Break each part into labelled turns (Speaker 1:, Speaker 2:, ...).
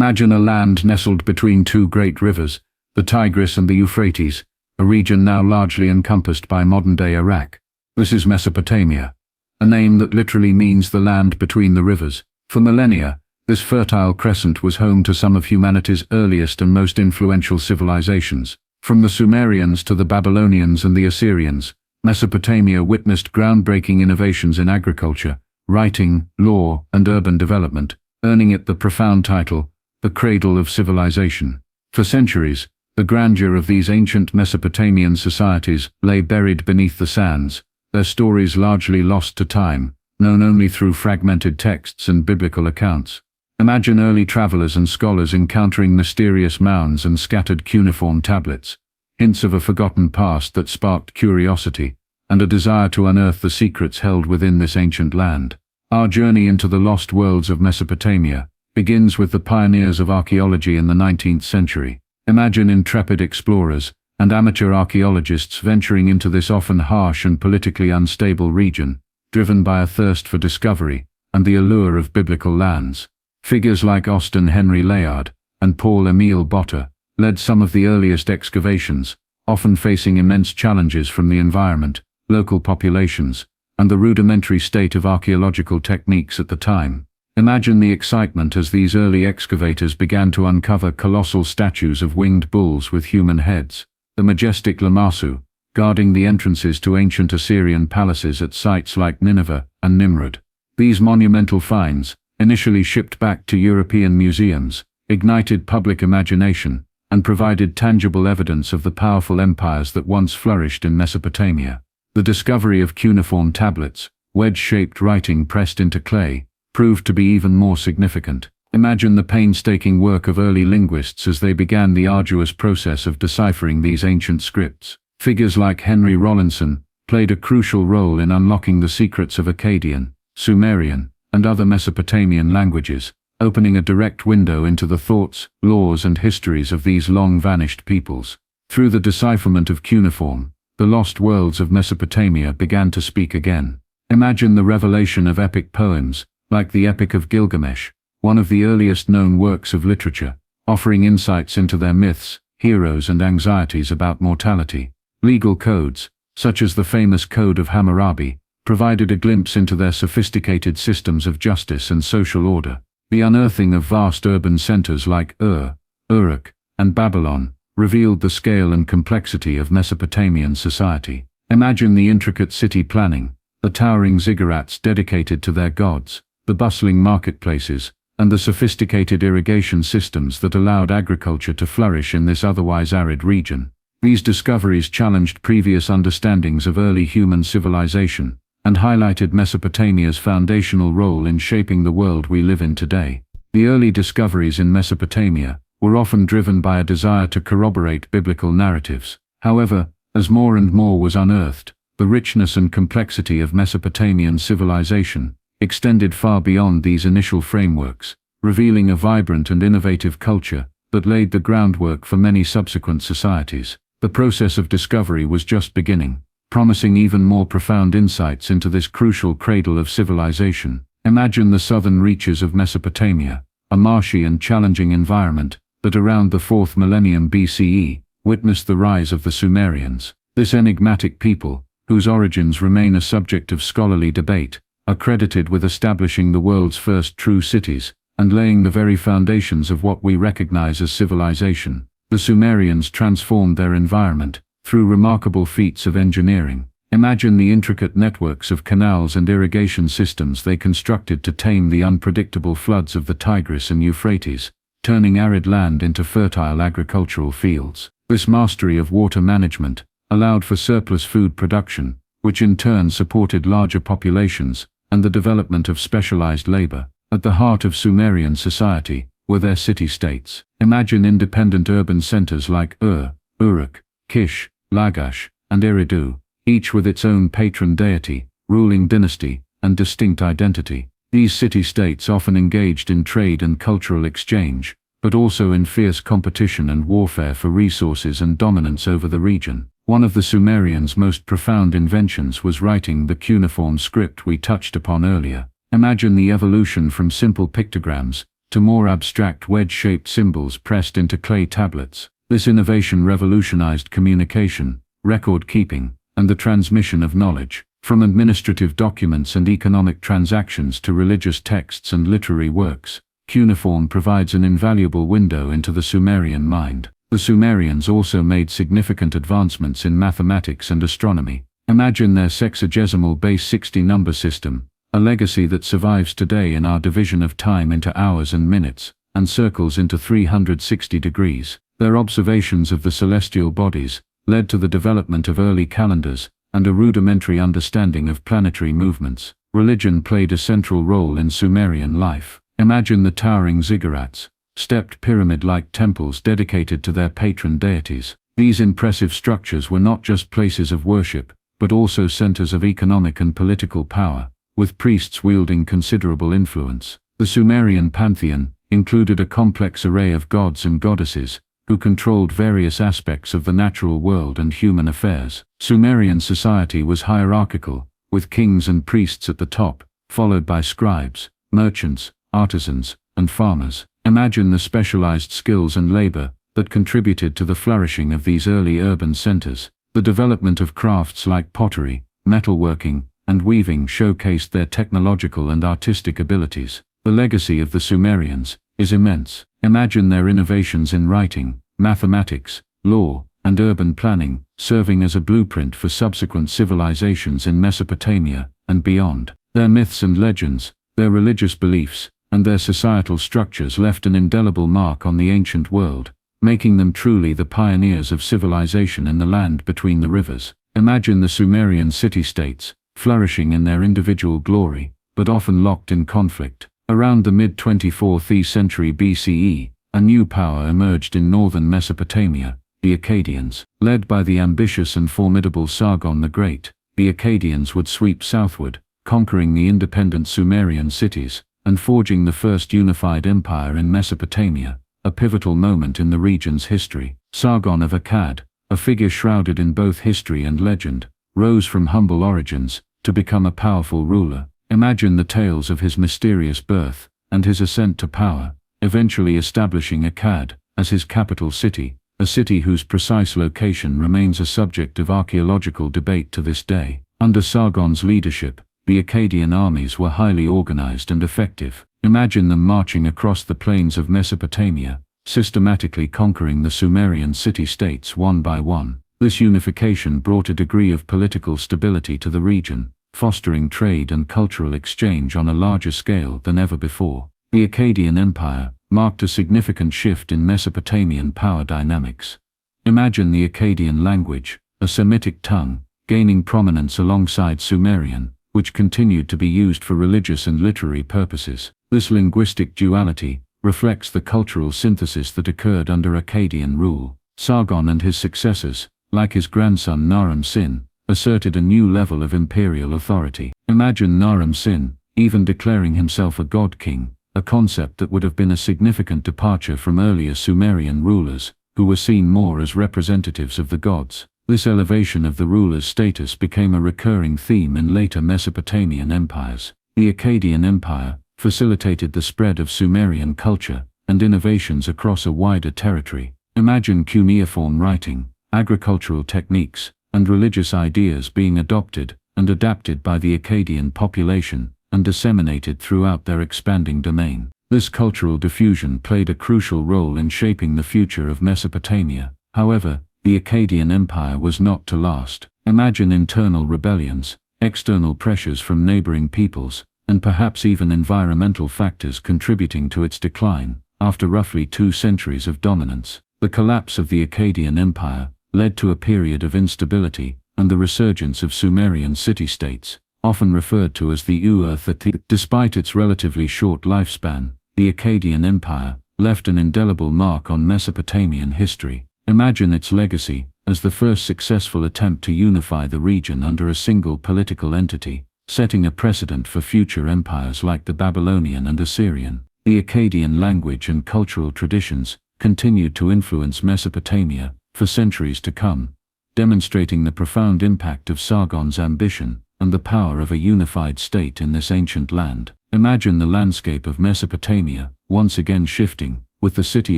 Speaker 1: Imagine a land nestled between two great rivers, the Tigris and the Euphrates, a region now largely encompassed by modern-day Iraq. This is Mesopotamia, a name that literally means the land between the rivers. For millennia, this fertile crescent was home to some of humanity's earliest and most influential civilizations. From the Sumerians to the Babylonians and the Assyrians, Mesopotamia witnessed groundbreaking innovations in agriculture, writing, law, and urban development, earning it the profound title, the Cradle of Civilization. For centuries, the grandeur of these ancient Mesopotamian societies lay buried beneath the sands, their stories largely lost to time, known only through fragmented texts and biblical accounts. Imagine early travelers and scholars encountering mysterious mounds and scattered cuneiform tablets, hints of a forgotten past that sparked curiosity and a desire to unearth the secrets held within this ancient land. Our journey into the lost worlds of Mesopotamia begins with the pioneers of archaeology in the 19th century. Imagine intrepid explorers and amateur archaeologists venturing into this often harsh and politically unstable region, driven by a thirst for discovery and the allure of biblical lands. Figures like Austin Henry Layard and Paul Emile Botta led some of the earliest excavations, often facing immense challenges from the environment, local populations, and the rudimentary state of archaeological techniques at the time. Imagine the excitement as these early excavators began to uncover colossal statues of winged bulls with human heads, the majestic Lamassu, guarding the entrances to ancient Assyrian palaces at sites like Nineveh and Nimrud. These monumental finds, initially shipped back to European museums, ignited public imagination and provided tangible evidence of the powerful empires that once flourished in Mesopotamia. The discovery of cuneiform tablets, wedge-shaped writing pressed into clay, proved to be even more significant. Imagine the painstaking work of early linguists as they began the arduous process of deciphering these ancient scripts. Figures like Henry Rawlinson played a crucial role in unlocking the secrets of Akkadian, Sumerian, and other Mesopotamian languages, opening a direct window into the thoughts, laws, and histories of these long-vanished peoples. Through the decipherment of cuneiform, the lost worlds of Mesopotamia began to speak again. Imagine the revelation of epic poems, like the Epic of Gilgamesh, one of the earliest known works of literature, offering insights into their myths, heroes, and anxieties about mortality. Legal codes, such as the famous Code of Hammurabi, provided a glimpse into their sophisticated systems of justice and social order. The unearthing of vast urban centers like Uruk, and Babylon revealed the scale and complexity of Mesopotamian society. Imagine the intricate city planning, the towering ziggurats dedicated to their gods, the bustling marketplaces, and the sophisticated irrigation systems that allowed agriculture to flourish in this otherwise arid region. These discoveries challenged previous understandings of early human civilization and highlighted Mesopotamia's foundational role in shaping the world we live in today. The early discoveries in Mesopotamia were often driven by a desire to corroborate biblical narratives. However, as more and more was unearthed, the richness and complexity of Mesopotamian civilization extended far beyond these initial frameworks, revealing a vibrant and innovative culture that laid the groundwork for many subsequent societies. The process of discovery was just beginning, promising even more profound insights into this crucial cradle of civilization. Imagine the southern reaches of Mesopotamia, a marshy and challenging environment that around the 4th millennium BCE witnessed the rise of the Sumerians. This enigmatic people, whose origins remain a subject of scholarly debate, are credited with establishing the world's first true cities and laying the very foundations of what we recognize as civilization. The Sumerians transformed their environment through remarkable feats of engineering. Imagine the intricate networks of canals and irrigation systems they constructed to tame the unpredictable floods of the Tigris and Euphrates, turning arid land into fertile agricultural fields. This mastery of water management allowed for surplus food production, which in turn supported larger populations and the development of specialized labor. At the heart of Sumerian society were their city-states. Imagine independent urban centers like Uruk, Kish, Lagash, and Eridu, each with its own patron deity, ruling dynasty, and distinct identity. These city-states often engaged in trade and cultural exchange, but also in fierce competition and warfare for resources and dominance over the region. One of the Sumerians' most profound inventions was writing the cuneiform script we touched upon earlier. Imagine the evolution from simple pictograms to more abstract wedge-shaped symbols pressed into clay tablets. This innovation revolutionized communication, record-keeping, and the transmission of knowledge. From administrative documents and economic transactions to religious texts and literary works, cuneiform provides an invaluable window into the Sumerian mind. The Sumerians also made significant advancements in mathematics and astronomy. Imagine their sexagesimal base 60 number system, a legacy that survives today in our division of time into hours and minutes, and circles into 360 degrees. Their observations of the celestial bodies led to the development of early calendars and a rudimentary understanding of planetary movements. Religion played a central role in Sumerian life. Imagine the towering ziggurats, stepped pyramid-like temples dedicated to their patron deities. These impressive structures were not just places of worship, but also centers of economic and political power, with priests wielding considerable influence. The Sumerian pantheon included a complex array of gods and goddesses, who controlled various aspects of the natural world and human affairs. Sumerian society was hierarchical, with kings and priests at the top, followed by scribes, merchants, artisans, and farmers. Imagine the specialized skills and labor that contributed to the flourishing of these early urban centers. The development of crafts like pottery, metalworking, and weaving showcased their technological and artistic abilities. The legacy of the Sumerians is immense. Imagine their innovations in writing, mathematics, law, and urban planning, serving as a blueprint for subsequent civilizations in Mesopotamia and beyond. Their myths and legends, their religious beliefs, and their societal structures left an indelible mark on the ancient world, making them truly the pioneers of civilization in the land between the rivers. Imagine the Sumerian city-states, flourishing in their individual glory, but often locked in conflict. Around the mid-24th century BCE, a new power emerged in northern Mesopotamia, the Akkadians. Led by the ambitious and formidable Sargon the Great, the Akkadians would sweep southward, conquering the independent Sumerian cities, and forging the first unified empire in Mesopotamia, a pivotal moment in the region's history. Sargon of Akkad, a figure shrouded in both history and legend, rose from humble origins to become a powerful ruler. Imagine the tales of his mysterious birth and his ascent to power, eventually establishing Akkad as his capital city, a city whose precise location remains a subject of archaeological debate to this day. Under Sargon's leadership, the Akkadian armies were highly organized and effective. Imagine them marching across the plains of Mesopotamia, systematically conquering the Sumerian city-states one by one. This unification brought a degree of political stability to the region, fostering trade and cultural exchange on a larger scale than ever before. The Akkadian Empire marked a significant shift in Mesopotamian power dynamics. Imagine the Akkadian language, a Semitic tongue, gaining prominence alongside Sumerian, which continued to be used for religious and literary purposes. This linguistic duality reflects the cultural synthesis that occurred under Akkadian rule. Sargon and his successors, like his grandson Naram-Sin, asserted a new level of imperial authority. Imagine Naram-Sin even declaring himself a god-king, a concept that would have been a significant departure from earlier Sumerian rulers, who were seen more as representatives of the gods. This elevation of the ruler's status became a recurring theme in later Mesopotamian empires. The Akkadian Empire facilitated the spread of Sumerian culture and innovations across a wider territory. Imagine cuneiform writing, agricultural techniques, and religious ideas being adopted and adapted by the Akkadian population and disseminated throughout their expanding domain. This cultural diffusion played a crucial role in shaping the future of Mesopotamia. However, the Akkadian Empire was not to last. Imagine internal rebellions, external pressures from neighboring peoples, and perhaps even environmental factors contributing to its decline. After roughly 2 centuries of dominance, the collapse of the Akkadian Empire led to a period of instability and the resurgence of Sumerian city-states, often referred to as the Unearth. Despite its relatively short lifespan, the Akkadian Empire left an indelible mark on Mesopotamian history. Imagine its legacy as the first successful attempt to unify the region under a single political entity, setting a precedent for future empires like the Babylonian and Assyrian. The Akkadian language and cultural traditions continued to influence Mesopotamia for centuries to come, demonstrating the profound impact of Sargon's ambition and the power of a unified state in this ancient land. Imagine the landscape of Mesopotamia, once again shifting, with the city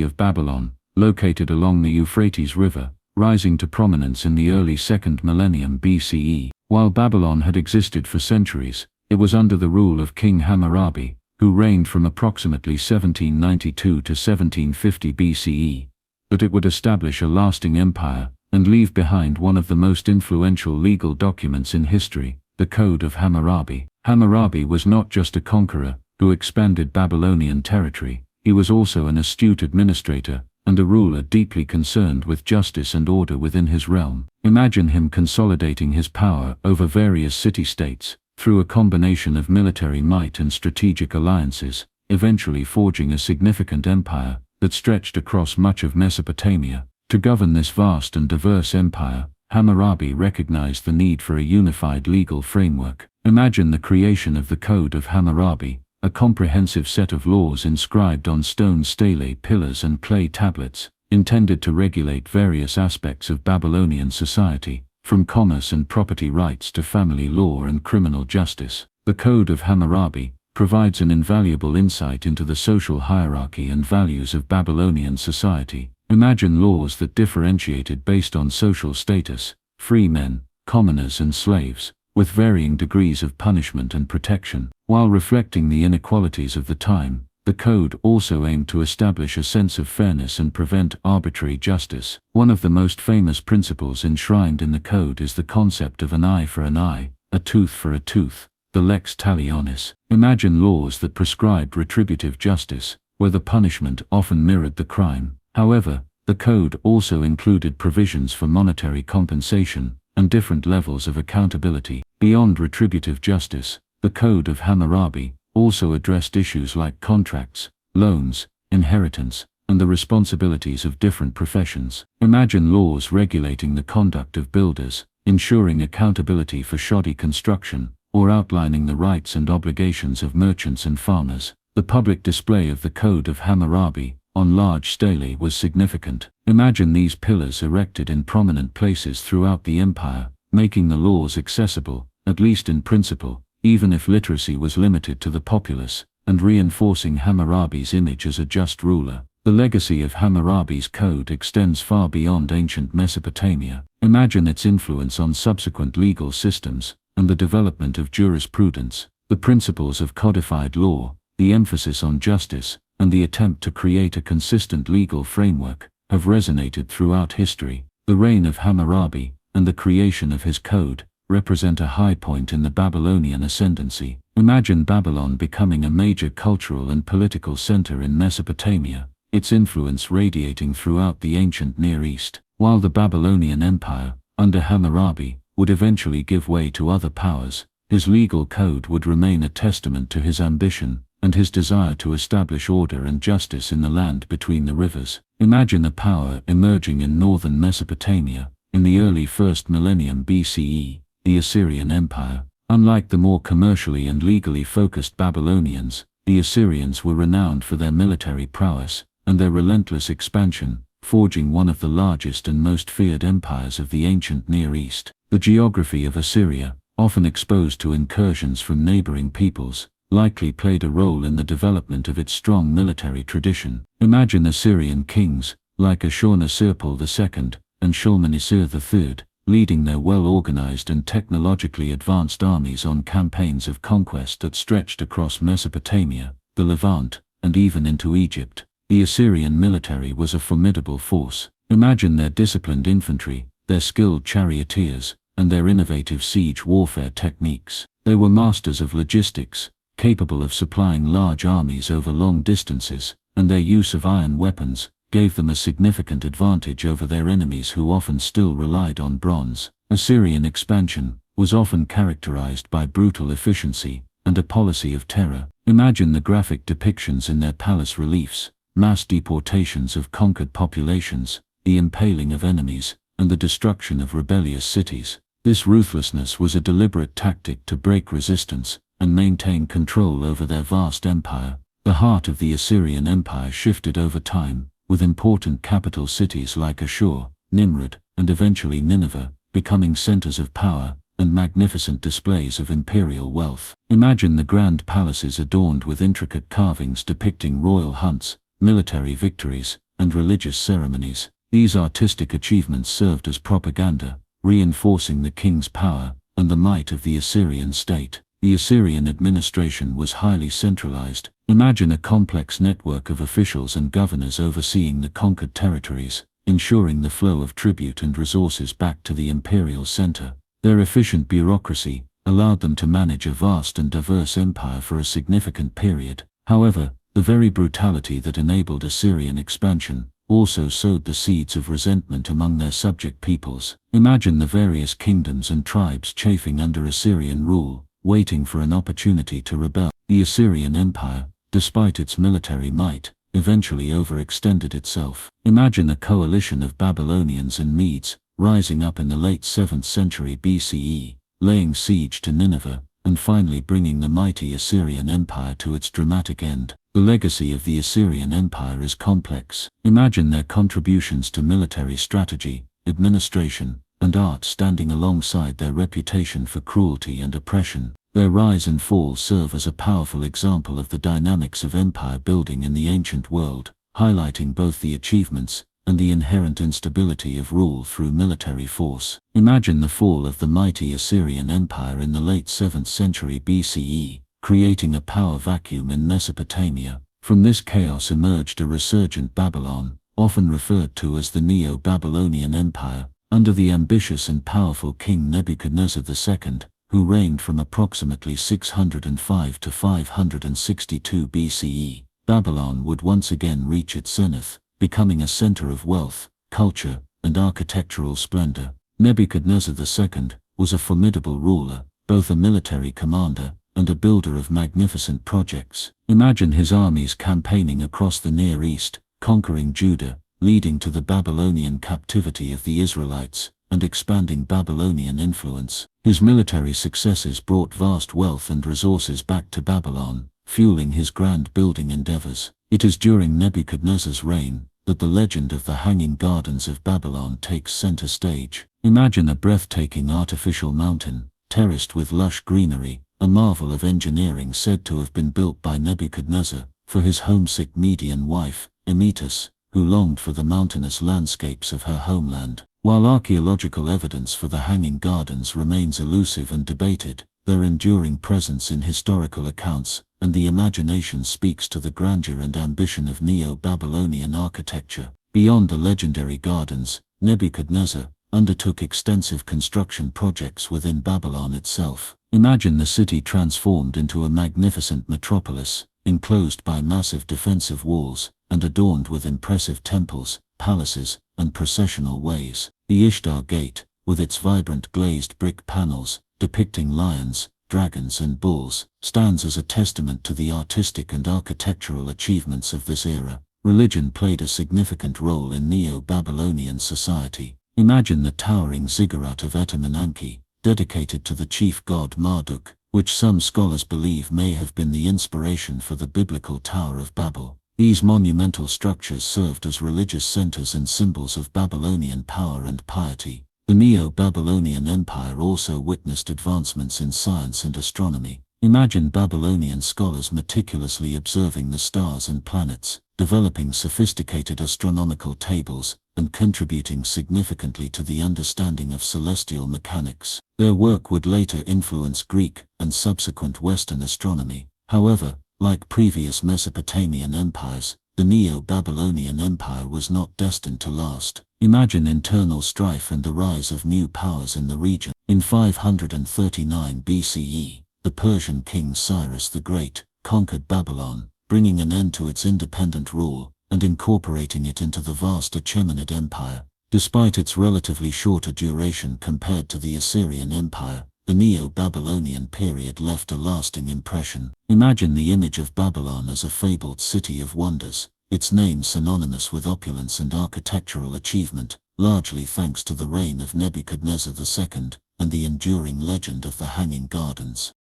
Speaker 1: of Babylon, located along the Euphrates River, rising to prominence in the early 2nd millennium BCE. While Babylon had existed for centuries, it was under the rule of King Hammurabi, who reigned from approximately 1792 to 1750 BCE. But it would establish a lasting empire, and leave behind one of the most influential legal documents in history, the Code of Hammurabi. Hammurabi was not just a conqueror who expanded Babylonian territory, he was also an astute administrator, and a ruler deeply concerned with justice and order within his realm. Imagine him consolidating his power over various city-states, through a combination of military might and strategic alliances, eventually forging a significant empire that stretched across much of Mesopotamia. To govern this vast and diverse empire, Hammurabi recognized the need for a unified legal framework. Imagine the creation of the Code of Hammurabi, a comprehensive set of laws inscribed on stone stelae pillars and clay tablets, intended to regulate various aspects of Babylonian society, from commerce and property rights to family law and criminal justice. The Code of Hammurabi provides an invaluable insight into the social hierarchy and values of Babylonian society. Imagine laws that differentiated based on social status, free men, commoners and slaves, with varying degrees of punishment and protection. While reflecting the inequalities of the time, the code also aimed to establish a sense of fairness and prevent arbitrary justice. One of the most famous principles enshrined in the code is the concept of an eye for an eye, a tooth for a tooth, the lex talionis. Imagine laws that prescribed retributive justice, where the punishment often mirrored the crime. However, the code also included provisions for monetary compensation and different levels of accountability. Beyond retributive justice, the Code of Hammurabi also addressed issues like contracts, loans, inheritance, and the responsibilities of different professions. Imagine laws regulating the conduct of builders, ensuring accountability for shoddy construction, or outlining the rights and obligations of merchants and farmers. The public display of the Code of Hammurabi on large stelae was significant. Imagine these pillars erected in prominent places throughout the empire, making the laws accessible, at least in principle, even if literacy was limited to the populace, and reinforcing Hammurabi's image as a just ruler. The legacy of Hammurabi's code extends far beyond ancient Mesopotamia. Imagine its influence on subsequent legal systems, and the development of jurisprudence. The principles of codified law, the emphasis on justice, and the attempt to create a consistent legal framework, have resonated throughout history. The reign of Hammurabi, and the creation of his code, represent a high point in the Babylonian ascendancy. Imagine Babylon becoming a major cultural and political center in Mesopotamia, its influence radiating throughout the ancient Near East. While the Babylonian Empire, under Hammurabi, would eventually give way to other powers, his legal code would remain a testament to his ambition and his desire to establish order and justice in the land between the rivers. Imagine a power emerging in northern Mesopotamia, in the early 1st millennium BCE, the Assyrian Empire. Unlike the more commercially and legally focused Babylonians, the Assyrians were renowned for their military prowess and their relentless expansion, forging one of the largest and most feared empires of the ancient Near East. The geography of Assyria, often exposed to incursions from neighboring peoples, likely played a role in the development of its strong military tradition. Imagine Assyrian kings, like Ashur-nasirpal II and Shalmaneser III, leading their well-organized and technologically advanced armies on campaigns of conquest that stretched across Mesopotamia, the Levant, and even into Egypt. The Assyrian military was a formidable force. Imagine their disciplined infantry, their skilled charioteers, and their innovative siege warfare techniques. They were masters of logistics, capable of supplying large armies over long distances, and their use of iron weapons gave them a significant advantage over their enemies who often still relied on bronze. Assyrian expansion was often characterized by brutal efficiency and a policy of terror. Imagine the graphic depictions in their palace reliefs, mass deportations of conquered populations, the impaling of enemies, and the destruction of rebellious cities. This ruthlessness was a deliberate tactic to break resistance and maintain control over their vast empire. The heart of the Assyrian Empire shifted over time, with important capital cities like Ashur, Nimrud, and eventually Nineveh, becoming centers of power
Speaker 2: and magnificent displays of imperial wealth. Imagine the grand palaces adorned with intricate carvings depicting royal hunts, military victories, and religious ceremonies. These artistic achievements served as propaganda, reinforcing the king's power and the might of the Assyrian state. The Assyrian administration was highly centralized. Imagine a complex network of officials and governors overseeing the conquered territories, ensuring the flow of tribute and resources back to the imperial center. Their efficient bureaucracy allowed them to manage a vast and diverse empire for a significant period. However, the very brutality that enabled Assyrian expansion also sowed the seeds of resentment among their subject peoples. Imagine the various kingdoms and tribes chafing under Assyrian rule, waiting for an opportunity to rebel. The Assyrian Empire, despite its military might, eventually overextended itself. Imagine a coalition of Babylonians and Medes, rising up in the late 7th century BCE, laying siege to Nineveh, and finally bringing the mighty Assyrian Empire to its dramatic end. The legacy of the Assyrian Empire is complex. Imagine their contributions to military strategy, administration, and art standing alongside their reputation for cruelty and oppression. Their rise and fall serve as a powerful example of the dynamics of empire building in the ancient world, highlighting both the achievements and the inherent instability of rule through military force. Imagine the fall of the mighty Assyrian Empire in the late 7th century BCE, creating a power vacuum in Mesopotamia. From this chaos emerged a resurgent Babylon, often referred to as the Neo-Babylonian Empire, under the ambitious and powerful King Nebuchadnezzar II, who reigned from approximately 605 to 562 BCE. Babylon would once again reach its zenith, becoming a center of wealth, culture, and architectural splendor. Nebuchadnezzar II was a formidable ruler, both a military commander and a builder of magnificent projects. Imagine his armies campaigning across the Near East, conquering Judah, leading to the Babylonian captivity of the Israelites, and expanding Babylonian influence. His military successes brought vast wealth and resources back to Babylon, fueling his grand building endeavors. It is during Nebuchadnezzar's reign that the legend of the Hanging Gardens of Babylon takes center stage. Imagine a breathtaking artificial mountain, terraced with lush greenery, a marvel of engineering said to have been built by Nebuchadnezzar for his homesick Median wife, Emetus, who longed for the mountainous landscapes of her homeland. While archaeological evidence for the Hanging Gardens remains elusive and debated, their enduring presence in historical accounts and the imagination speaks to the grandeur and ambition of Neo-Babylonian architecture. Beyond the legendary gardens, Nebuchadnezzar undertook extensive construction projects within Babylon itself. Imagine the city transformed into a magnificent metropolis, enclosed by massive defensive walls, and adorned with impressive temples, palaces, and processional ways. The Ishtar Gate, with its vibrant glazed brick panels, depicting lions, dragons and bulls, stands as a testament to the artistic and architectural achievements of this era. Religion played a significant role in Neo-Babylonian society. Imagine the towering ziggurat of Etemenanke, dedicated to the chief god Marduk, which some scholars believe may have been the inspiration for the biblical Tower of Babel. These monumental structures served as religious centers and symbols of Babylonian power and piety. The Neo-Babylonian Empire also witnessed advancements in science and astronomy. Imagine Babylonian scholars meticulously observing the stars and planets, developing sophisticated astronomical tables, and contributing significantly to the understanding of celestial mechanics. Their work would later influence Greek and subsequent Western astronomy. However, like previous Mesopotamian empires, the Neo-Babylonian Empire was not destined to last. Imagine internal strife and the rise of new powers in the region. In 539 BCE, the Persian king Cyrus the Great conquered Babylon, bringing an end to its independent rule and incorporating it into the vast Achaemenid Empire. Despite its relatively shorter duration compared to the Assyrian Empire, the Neo-Babylonian period left a lasting impression. Imagine the image of Babylon as a fabled city of wonders, its name synonymous with opulence and architectural achievement, largely thanks to the reign of Nebuchadnezzar II and the enduring legend of the Hanging Gardens.